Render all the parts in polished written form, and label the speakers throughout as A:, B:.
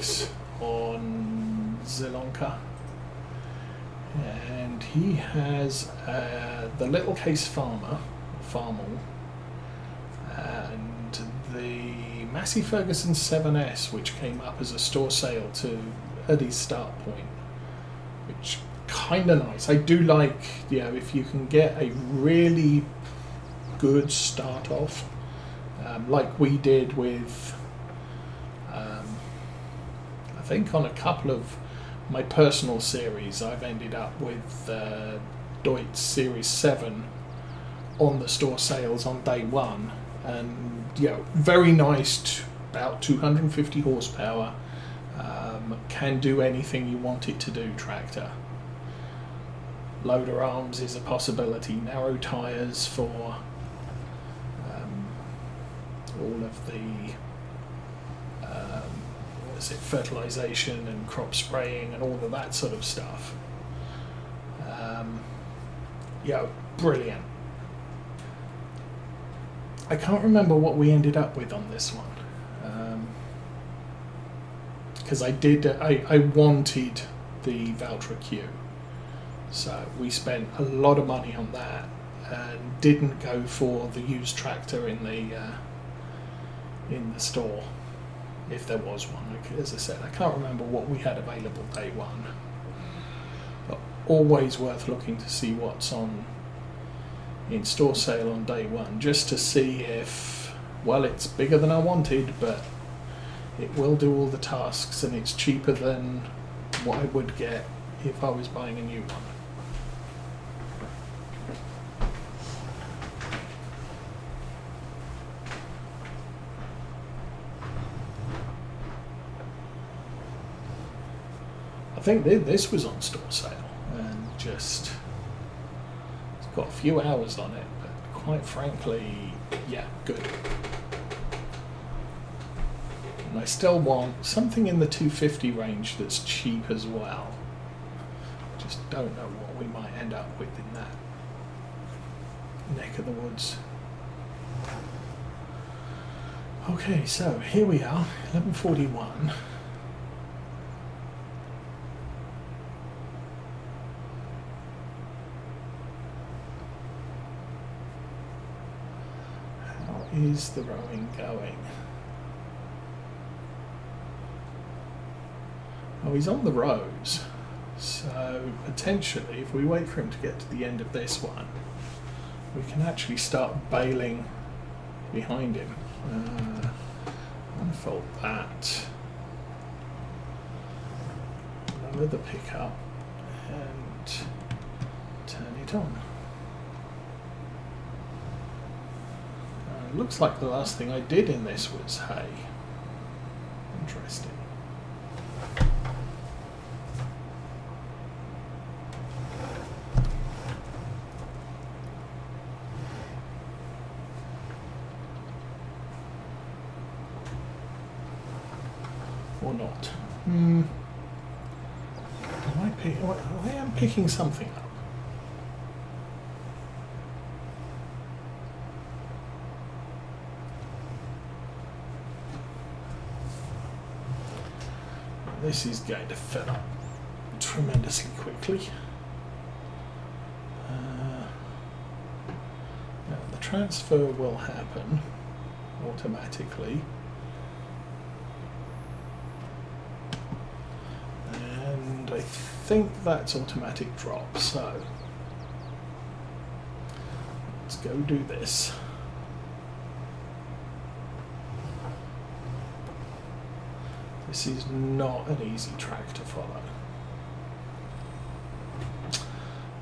A: works on Zilonka, and he has the Little Case Farmer, Farmal, and the Massey Ferguson 7S, which came up as a store sale to Eddie's start point, which kind of nice. I do like, you know, if you can get a really good start off, like we did with, I think on a couple of my personal series, I've ended up with Deutz Series 7 on the store sales on day one, and you know, very nice, about 250 horsepower, can do anything you want it to do tractor. Loader arms is a possibility, narrow tyres for all of the fertilisation and crop spraying and all of that sort of stuff. Yeah, brilliant. I can't remember what we ended up with on this one, because I wanted the Valtra Q, so we spent a lot of money on that and didn't go for the used tractor in the store, if there was one. As I said, I can't remember what we had available day one, but always worth looking to see what's on in store sale on day one, just to see if, well, it's bigger than I wanted, but it will do all the tasks and it's cheaper than what I would get if I was buying a new one. I think this was on store sale, and just it's got a few hours on it, but quite frankly, yeah, good. And I still want something in the 250 range that's cheap as well. Just don't know what we might end up with in that neck of the woods. Okay, so here we are, 11:41. Is the rowing going? Oh, he's on the rows, so potentially if we wait for him to get to the end of this one, we can actually start baling behind him. Unfold that, lower the pickup and turn it on. Looks like the last thing I did in this was hay. Interesting. Or not. I am picking something up. This is going to fill up tremendously quickly. Now the transfer will happen automatically, and I think that's automatic drop, so let's go do this. This is not an easy track to follow.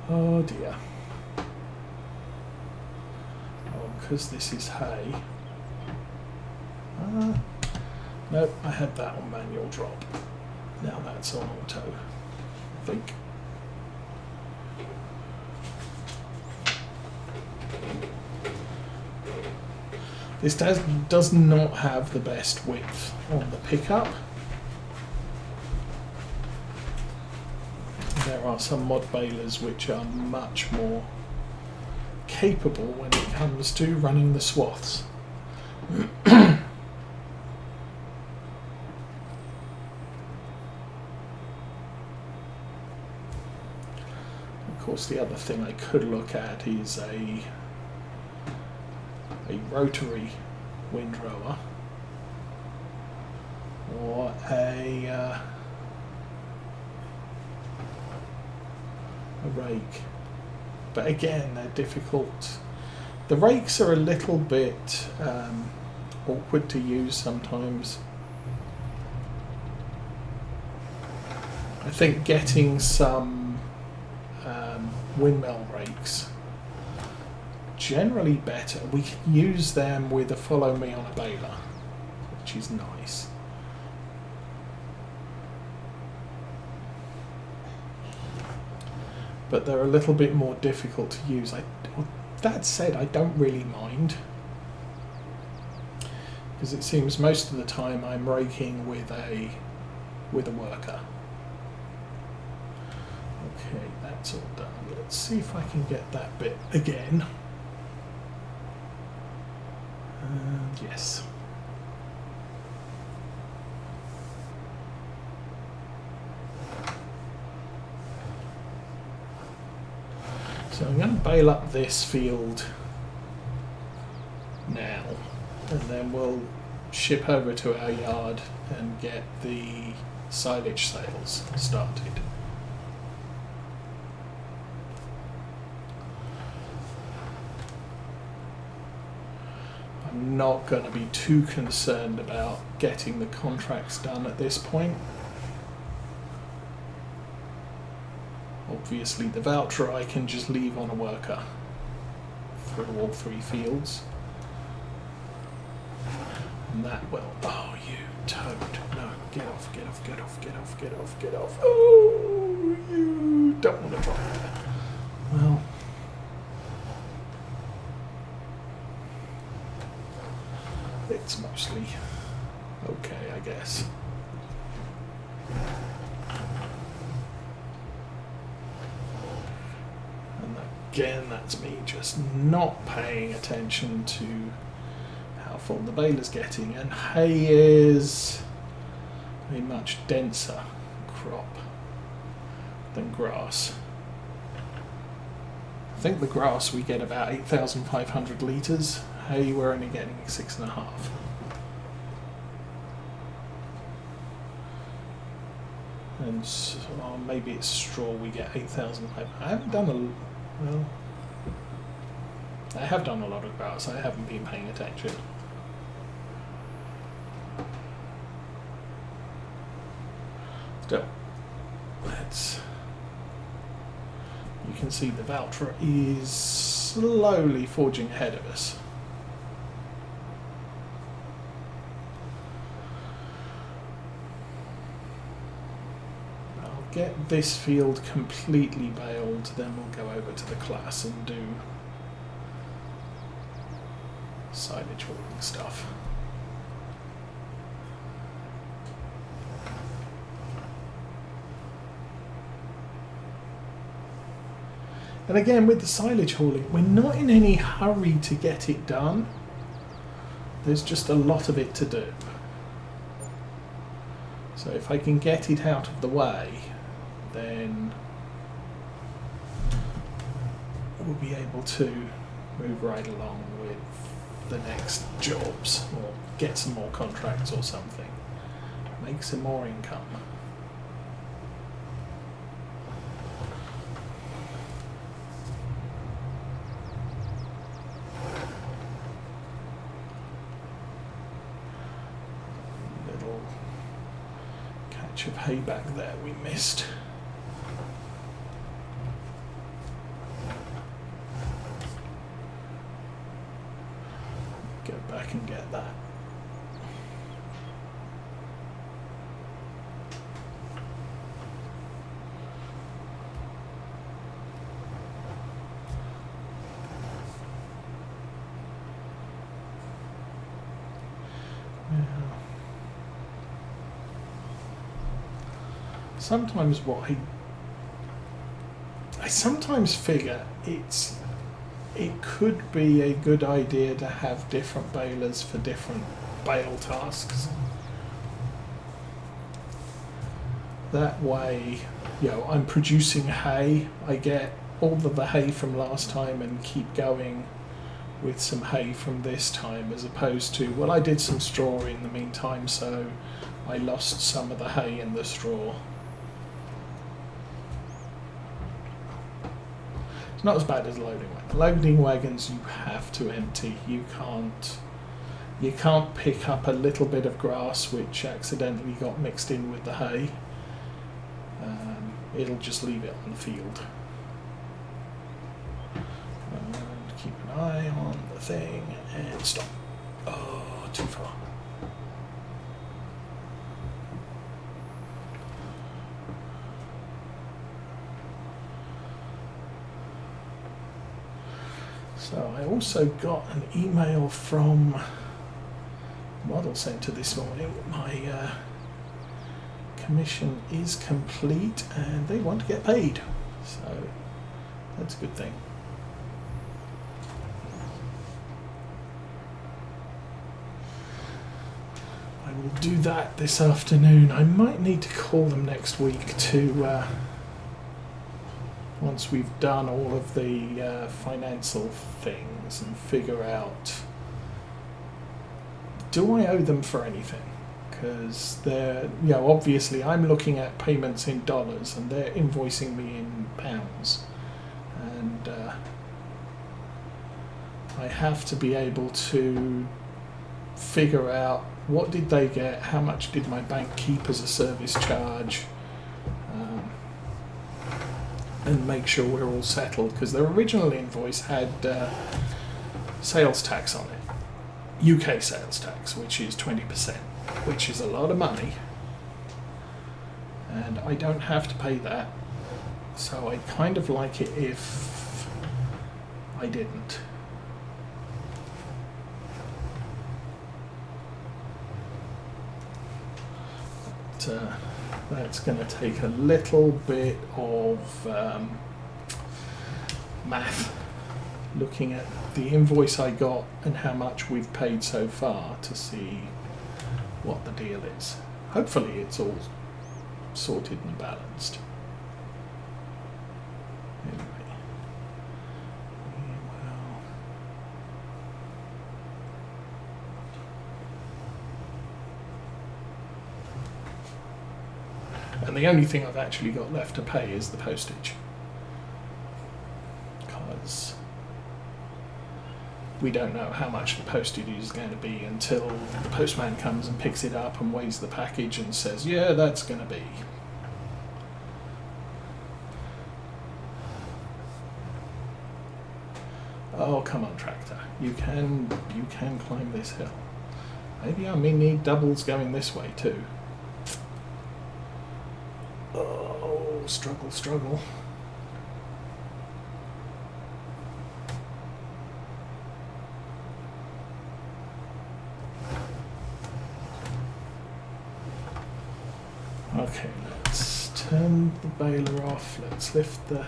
A: Oh dear. Oh, because this is hay. Nope, I had that on manual drop. Now that's on auto, I think. This does not have the best width on the pickup. There are some mod balers which are much more capable when it comes to running the swaths. course, the other thing I could look at is a rotary windrower or a rake. But again, they're difficult. The rakes are a little bit awkward to use sometimes. I think getting some windmill rakes, generally better. We can use them with a follow me on a baler, which is nice. But they're a little bit more difficult to use. That said, I don't really mind, because it seems most of the time I'm raking with a worker. Okay, that's all done. Let's see if I can get that bit again. And yes. So I'm going to bale up this field now, and then we'll ship over to our yard and get the silage sales started. I'm not going to be too concerned about getting the contracts done at this point. Obviously the voucher I can just leave on a worker through all 3 fields. And that will... Oh, you toad. No, get off, get off, get off, get off, get off, get off. Oh, you don't want to drop there. Well... It's mostly okay, I guess. And again, that's me just not paying attention to how full the baler's getting. And hay is a much denser crop than grass. I think the grass we get about 8,500 litres. Hay we're only getting 6.5. And so, maybe it's straw we get 8,500. I haven't done I have done a lot of grass. I haven't been paying attention. Still, let's. You can see the voucher is slowly forging ahead of us. Get this field completely baled, then we'll go over to the class and do silage hauling stuff. And again, with the silage hauling, we're not in any hurry to get it done. There's just a lot of it to do. So if I can get it out of the way, then we'll be able to move right along with the next jobs, or get some more contracts or something, make some more income. Little catch of hay back there we missed. I can get that. Yeah. Sometimes what I sometimes figure it could be a good idea to have different balers for different bale tasks. That way, I'm producing hay, I get all of the hay from last time and keep going with some hay from this time, as opposed to, well, I did some straw in the meantime, so I lost some of the hay in the straw. It's not as bad as loading wagons. Loading wagons you have to empty. You can't pick up a little bit of grass which accidentally got mixed in with the hay. It'll just leave it on the field. And keep an eye on the thing and stop. Oh, too far. So I also got an email from Model Centre this morning. My commission is complete and they want to get paid, so that's a good thing. I will do that this afternoon. I might need to call them next week to once we've done all of the financial things and figure out, do I owe them for anything? Because they're, obviously I'm looking at payments in dollars and they're invoicing me in pounds, and I have to be able to figure out what did they get, how much did my bank keep as a service charge, and make sure we're all settled, because their original invoice had sales tax on it, UK sales tax, which is 20%, which is a lot of money, and I don't have to pay that, so I'd kind of like it if I didn't. But, that's going to take a little bit of math, looking at the invoice I got and how much we've paid so far to see what the deal is. Hopefully it's all sorted and balanced. Anyway, and the only thing I've actually got left to pay is the postage, because we don't know how much the postage is going to be until the postman comes and picks it up and weighs the package and says, yeah, that's going to be. Oh, come on, tractor. You can climb this hill. Maybe I may need doubles going this way too. Oh, struggle, struggle. Okay, let's turn the baler off, let's lift the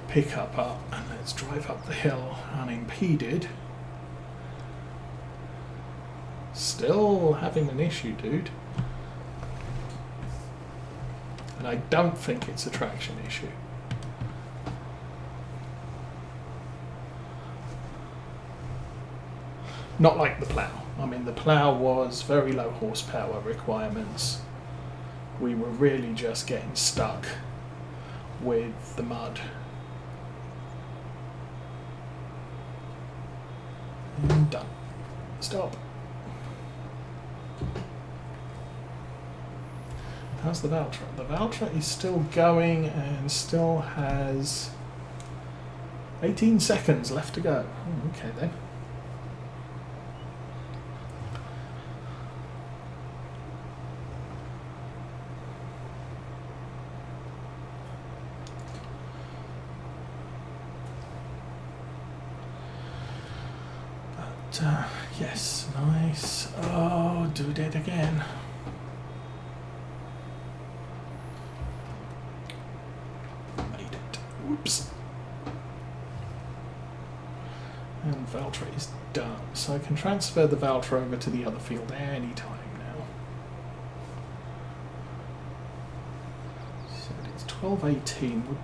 A: pickup up, and let's drive up the hill unimpeded. Still having an issue, dude. And I don't think it's a traction issue. Not like the plough. I mean, the plough was very low horsepower requirements. We were really just getting stuck with the mud. And done. Stop. How's the Valtra? The Valtra is still going and still has 18 seconds left to go. Oh, okay then. But, yes, nice. Oh, do it again. Oops. And Valtra is done. So I can transfer the Valtra over to the other field any time now. So it's 12:18.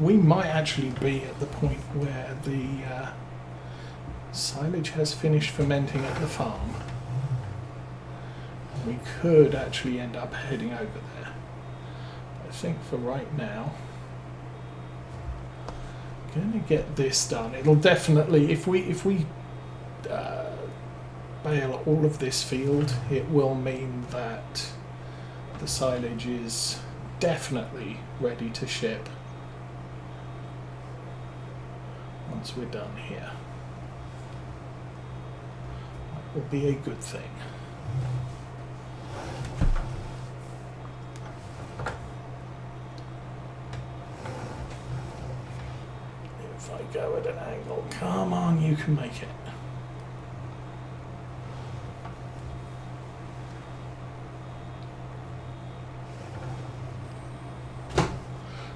A: we might actually be at the point where the silage has finished fermenting at the farm. We could actually end up heading over there. I think for right now, I'm going to get this done. It'll definitely, if we bale all of this field, it will mean that the silage is definitely ready to ship once we're done here. That will be a good thing. If I go at an angle, come on, you can make it.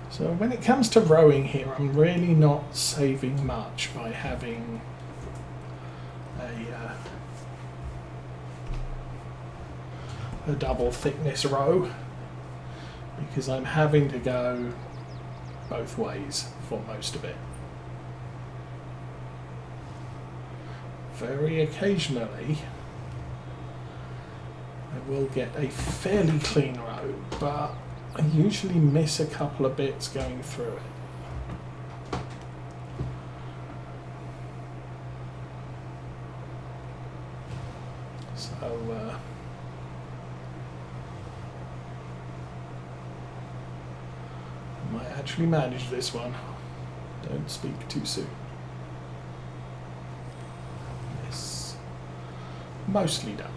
A: So when it comes to rowing here, I'm really not saving much by having a double thickness row, because I'm having to go both ways for most of it. Very occasionally I will get a fairly clean row, but I usually miss a couple of bits going through it. So I might actually manage this one. Don't speak too soon. Yes, mostly done.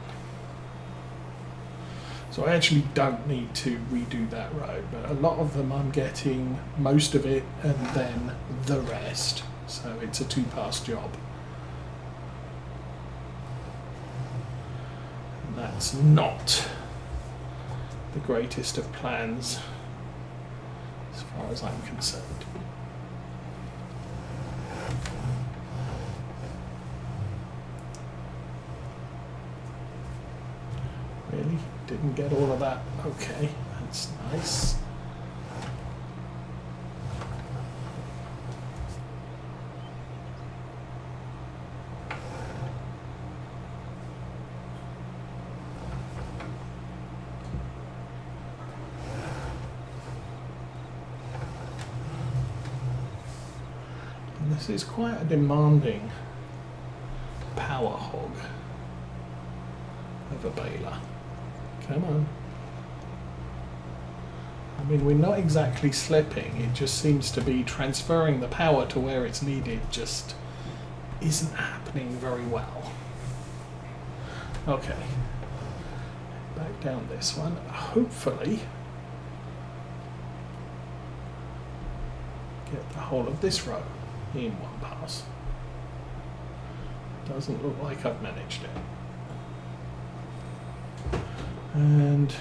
A: So I actually don't need to redo that row, but a lot of them I'm getting most of it and then the rest. So it's a two-pass job. And that's not the greatest of plans as far as I'm concerned. Really? Didn't get all of that. Okay, that's nice. And this is quite a demanding power hog of a baler. Come on. I mean, we're not exactly slipping, it just seems to be transferring the power to where it's needed just isn't happening very well. Okay. Back down this one. Hopefully get the whole of this row in one pass. Doesn't look like I've managed it. And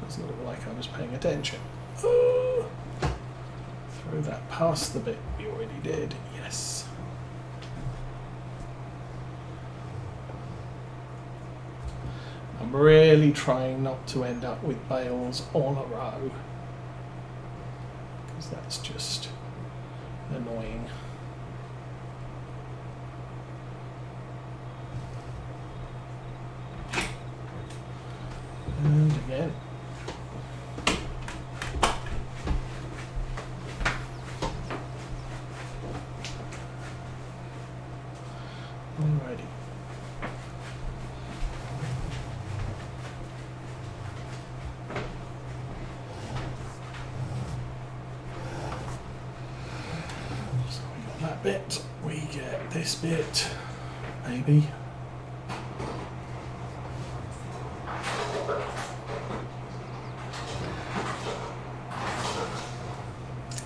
A: doesn't look like I was paying attention. Oh, throw that past the bit we already did. Yes. I'm really trying not to end up with bales on a row, because that's just annoying. And again. Alrighty. So we got that bit, we get this bit, maybe.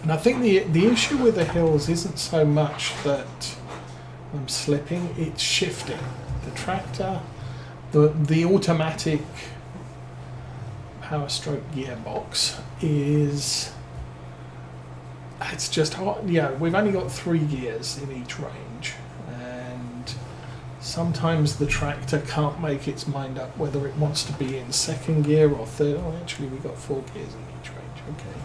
A: And I think the issue with the hills isn't so much that I'm slipping, it's shifting. The tractor, the automatic power stroke gearbox is, it's just hot. Yeah, we've only got 3 gears in each range, and sometimes the tractor can't make its mind up whether it wants to be in 2nd gear or 3rd. Oh, actually we got 4 gears in each range, okay.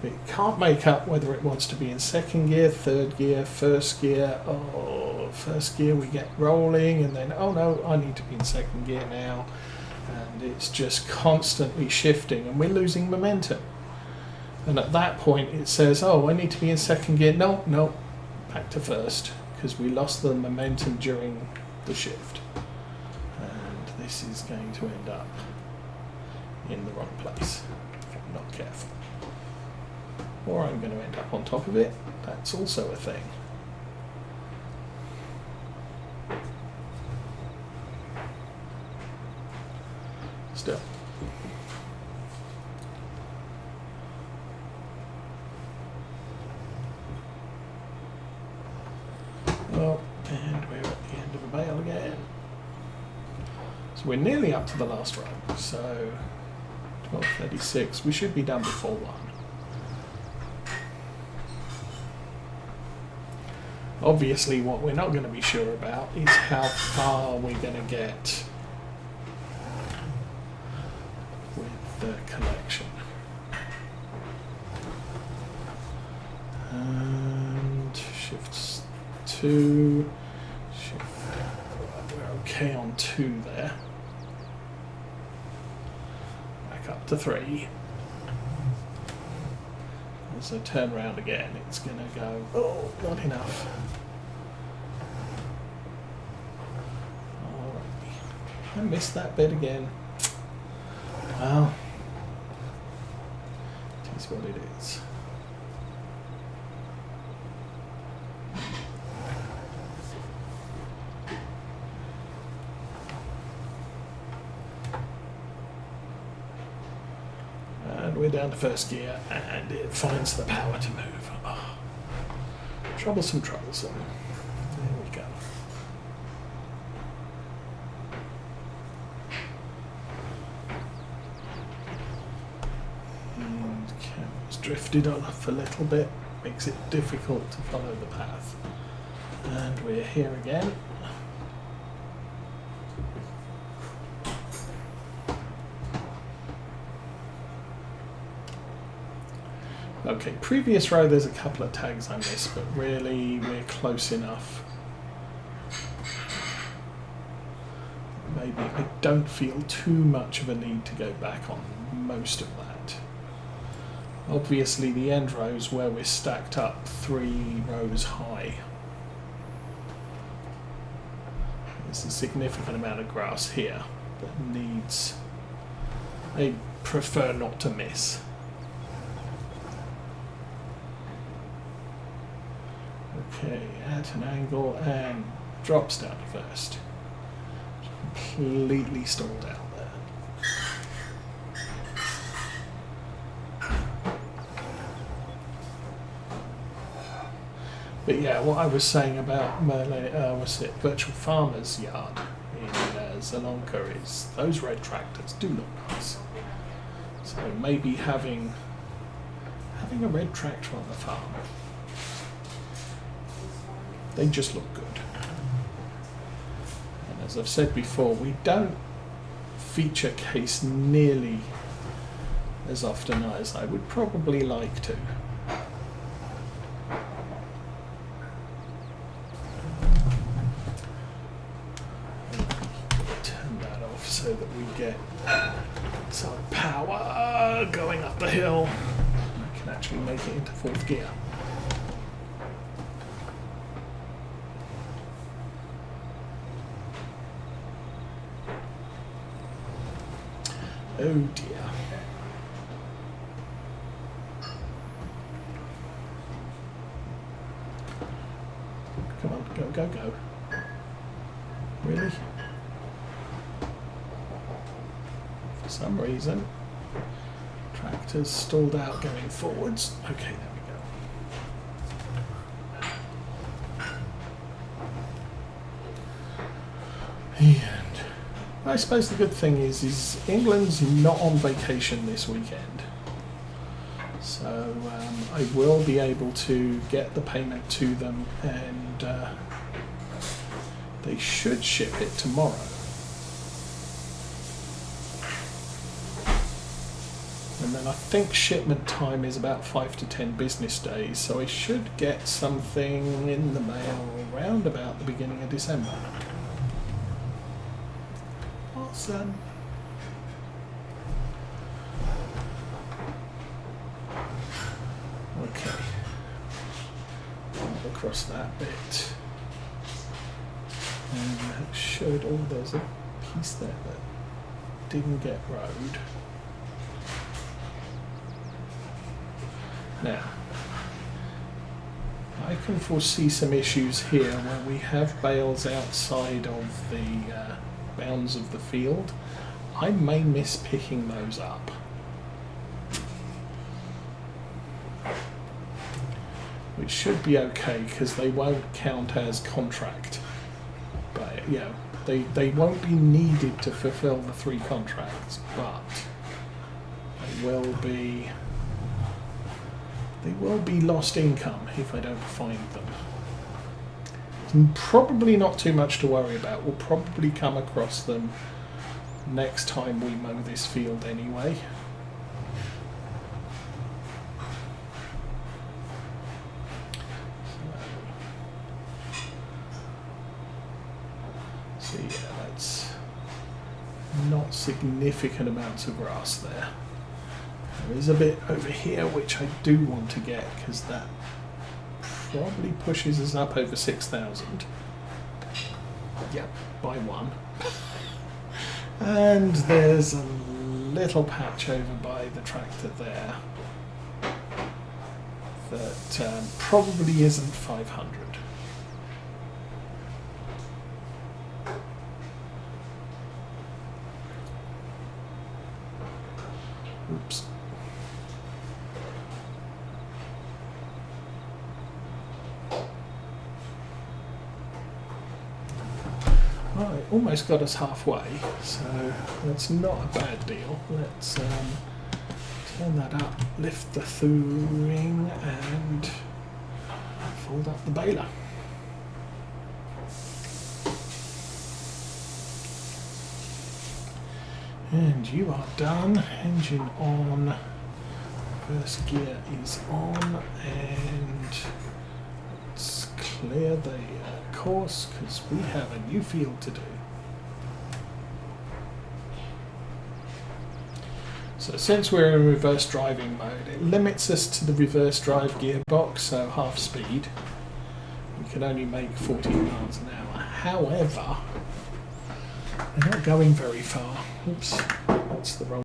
A: It can't make up whether it wants to be in second gear, third gear, first gear. Oh, first gear we get rolling, and then, oh no, I need to be in second gear now. And it's just constantly shifting, and we're losing momentum. And at that point it says, oh, I need to be in second gear. No, no, back to first, because we lost the momentum during the shift. And this is going to end up in the wrong place if I'm not careful. Or I'm going to end up on top of it. That's also a thing. Still. Oh, and we're at the end of a bale again. So we're nearly up to the last row. So 12:36. We should be done before 1. Obviously, what we're not going to be sure about is how far we're going to get with the collection. And shifts 2. We're okay on 2 there. Back up to 3. As I turn around again, it's going to go, oh, not enough. Alright, I missed that bit again. Well, it is what it is. We're down to first gear, and it finds the power to move. Oh, troublesome. There we go. And camera's drifted off a little bit, makes it difficult to follow the path. And we're here again. Okay, previous row there's a couple of tags I missed, but really we're close enough. Maybe I don't feel too much of a need to go back on most of that. Obviously the end rows where we're stacked up 3 rows high. There's a significant amount of grass here that needs, I prefer not to miss. Okay, at an angle and drops down to first. Completely stalled out there. But yeah, what I was saying about Virtual Farmer's yard in Zelonka is those red tractors do look nice. So maybe having a red tractor on the farm. They just look good. And as I've said before, we don't feature case nearly as often as I would probably like to. Turn that off so that we get some power going up the hill. I can actually make it into 4th gear. Oh dear. Come on, go. Really? For some reason, tractor's stalled out going forwards. Okay, there we go. And I suppose the good thing is England's not on vacation this weekend, so I will be able to get the payment to them, and they should ship it tomorrow. And then I think shipment time is about 5 to 10 business days, so I should get something in the mail around about the beginning of December. Awesome. Okay. Across that bit. And that should, oh, there's a piece there that didn't get rode. Now, I can foresee some issues here where we have bales outside of the bounds of the field. I may miss picking those up. Which should be okay because they won't count as contract. But yeah, they won't be needed to fulfill the 3 contracts, but they will be lost income if I don't find them. Probably not too much to worry about. We'll probably come across them next time we mow this field anyway. So yeah, that's not significant amounts of grass there. There is a bit over here which I do want to get because that probably pushes us up over 6,000. Yep, by 1. And there's a little patch over by the tractor there that probably isn't 500. Oops. Right, almost got us halfway, so that's not a bad deal. Let's turn that up, lift the thooring, and fold up the baler. And you are done. Engine on. First gear is on, and let's clear the course because we have a new field to do. So since we're in reverse driving mode, it limits us to the reverse drive gearbox, so half speed. We can only make 14 miles an hour. However, we're not going very far. Oops, that's the wrong